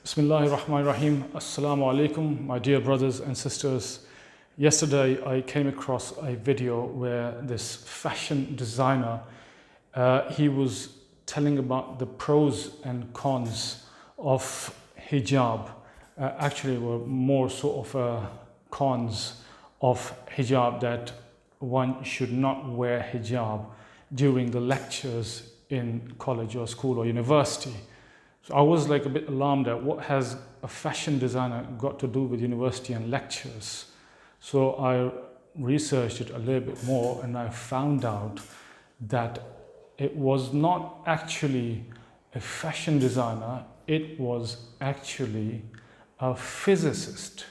Bismillahirrahmanirrahim. Assalamu alaikum, my dear brothers and sisters. Yesterday I came across a video where this fashion designer, he was telling about the pros and cons of hijab. Actually were more sort of cons of hijab, that one should not wear hijab during the lectures in college or school or university. So I was like a bit alarmed at what has a fashion designer got to do with university and lectures. So I researched it a little bit more and I found out that it was not actually a fashion designer, it was actually a physicist.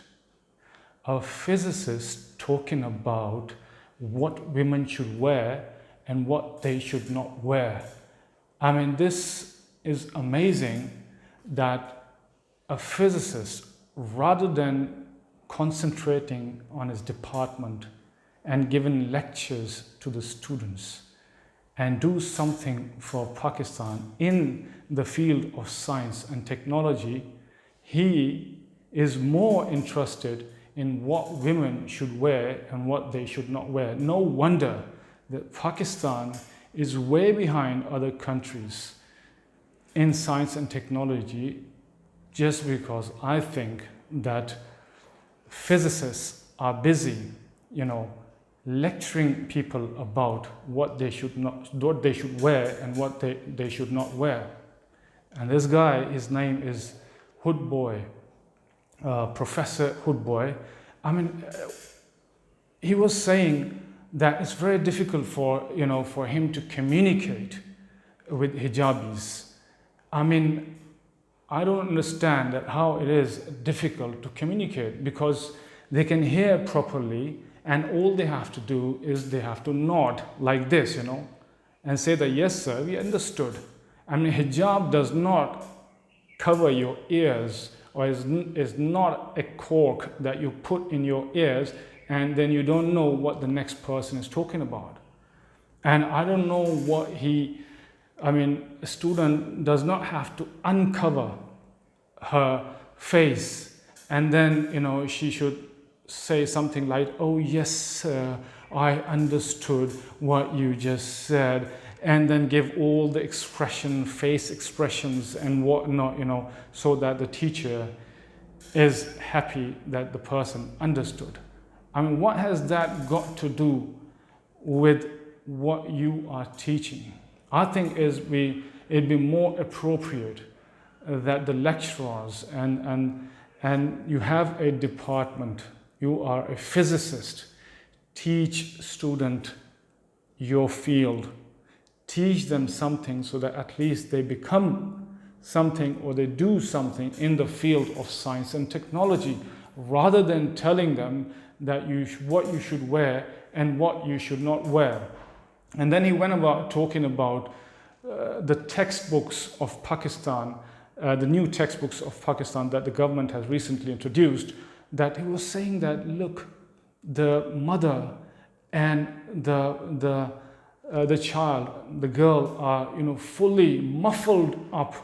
A physicist talking about what women should wear and what they should not wear. I mean, this is amazing that a physicist, rather than concentrating on his department and giving lectures to the students and do something for Pakistan in the field of science and technology, he is more interested in what women should wear and what they should not wear. No wonder that Pakistan is way behind other countries in science and technology, just because I think that physicists are busy, lecturing people about what they should wear and what they should not wear. And this guy, his name is Hoodbhoy, Professor Hoodbhoy. I mean, he was saying that it's very difficult for him to communicate with hijabis. I mean, I don't understand that how it is difficult to communicate, because they can hear properly and all they have to do is they have to nod like this, and say that, yes sir, we understood. I mean, hijab does not cover your ears, or is not a cork that you put in your ears and then you don't know what the next person is talking about. And I don't know what a student does not have to uncover her face and then, she should say something like, oh yes sir, I understood what you just said, and then give all the face expressions and whatnot, so that the teacher is happy that the person understood. I mean, what has that got to do with what you are teaching? I think it'd be more appropriate that the lecturers and you have a department, you are a physicist, teach student your field, teach them something so that at least they become something or they do something in the field of science and technology, rather than telling them that what you should wear and what you should not wear. And then he went about talking about the textbooks of Pakistan, the new textbooks of Pakistan that the government has recently introduced, that he was saying that, look, the mother and the child, the girl, are fully muffled up.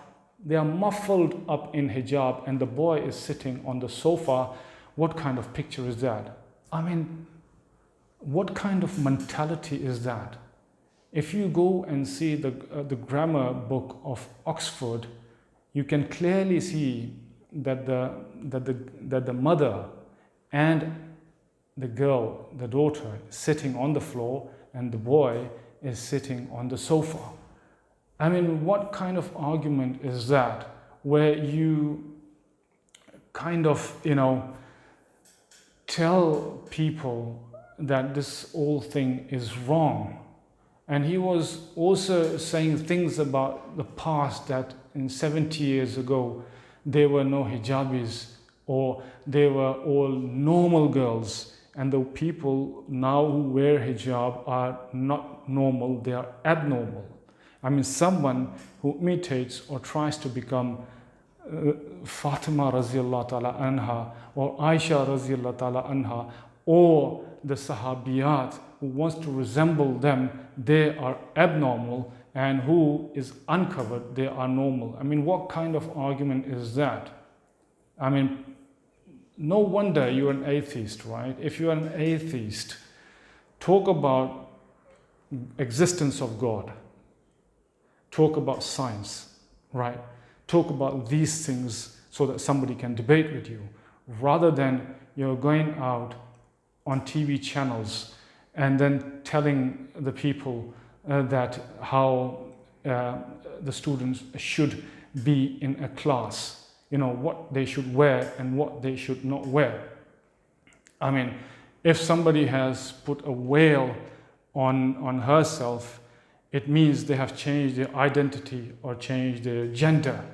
They are muffled up in hijab and the boy is sitting on the sofa. What kind of picture is that? I mean, what kind of mentality is that? If you go and see the grammar book of Oxford, you can clearly see that the mother and the girl, the daughter, is sitting on the floor and the boy is sitting on the sofa. I mean, what kind of argument is that, where you kind of, tell people that this whole thing is wrong? And he was also saying things about the past, that in 70 years ago, there were no hijabis, or they were all normal girls. And the people now who wear hijab are not normal, they are abnormal. I mean, someone who imitates or tries to become Fatima Raziallahu Ta'ala Anha, or Aisha Raziallahu Ta'ala Anha, or the Sahabiyat, who wants to resemble them, they are abnormal, and who is uncovered, they are normal. I mean, what kind of argument is that? I mean, no wonder you're an atheist, right? If you're an atheist, talk about existence of God, talk about science, right? Talk about these things so that somebody can debate with you, rather than you're going out on TV channels and then telling the people that how the students should be in a class, what they should wear and what they should not wear. I mean, if somebody has put a veil on herself, it means they have changed their identity or changed their gender.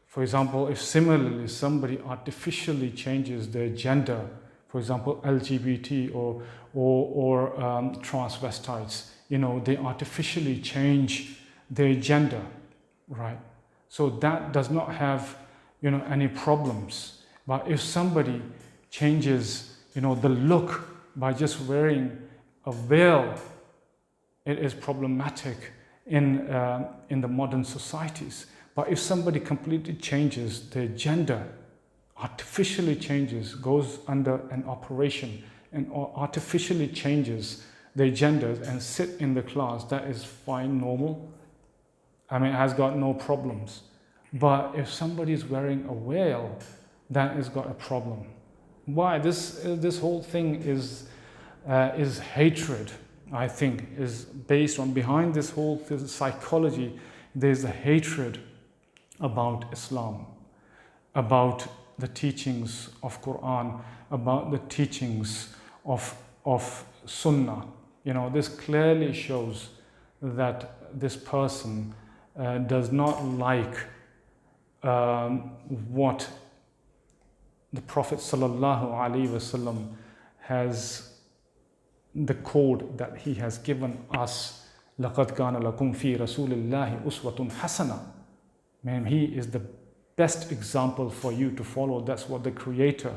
For example, if similarly somebody artificially changes their gender, for example, LGBT or transvestites, they artificially change their gender, right? So that does not have, any problems. But if somebody changes, the look by just wearing a veil, it is problematic in the modern societies. But if somebody completely changes their gender, artificially changes, goes under an operation and artificially changes their genders and sit in the class, that is fine, normal. I mean, it has got no problems. But if somebody is wearing a veil, that has got a problem. Why? This whole thing is hatred, I think, is based on, behind this whole psychology, there's a hatred about Islam, about the teachings of Quran, about the teachings of Sunnah. This clearly shows that this person does not like what the Prophet ﷺ has, the code that he has given us. لَقَدْ كَانَ لَكُمْ فِي رَسُولِ اللَّهِ أُسْوَةٌ حَسَنَةٌ. Man, he is the best example for you to follow. That's what the creator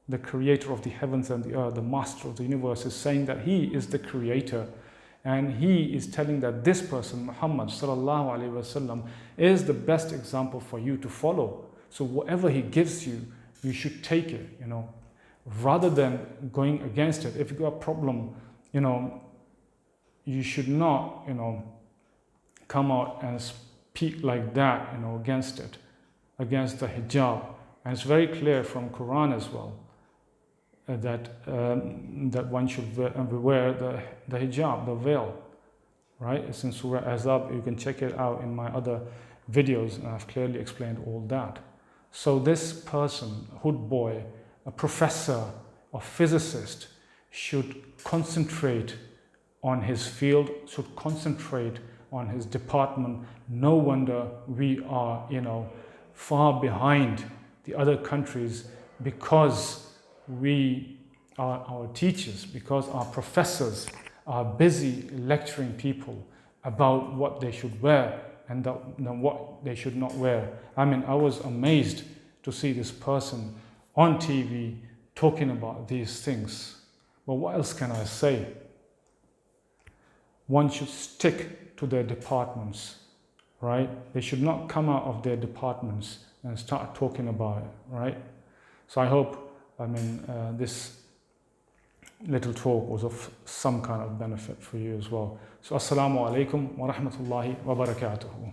of the heavens and the earth, the master of the universe, is saying, that he is the creator. And he is telling that this person, Muhammad sallallahu alaihi wasallam, is the best example for you to follow. So whatever he gives you, you should take it, rather than going against it. If you've got a problem, you should not, come out and speak like that, against it, against the hijab. And it's very clear from Quran as well, that one should wear the hijab, the veil, right? It's in Surah Azab. You can check it out in my other videos, and I've clearly explained all that. So this person, Hoodbhoy, a professor or physicist, should concentrate on his field, should concentrate on his department. No wonder we are, far behind the other countries, because our teachers, because our professors are busy lecturing people about what they should wear and what they should not wear. I mean, I was amazed to see this person on TV talking about these things. But what else can I say? One should stick to their departments, right? They should not come out of their departments and start talking about it, right? So I hope, this little talk was of some kind of benefit for you as well. So assalamu alaikum wa rahmatullahi wa barakatuhu.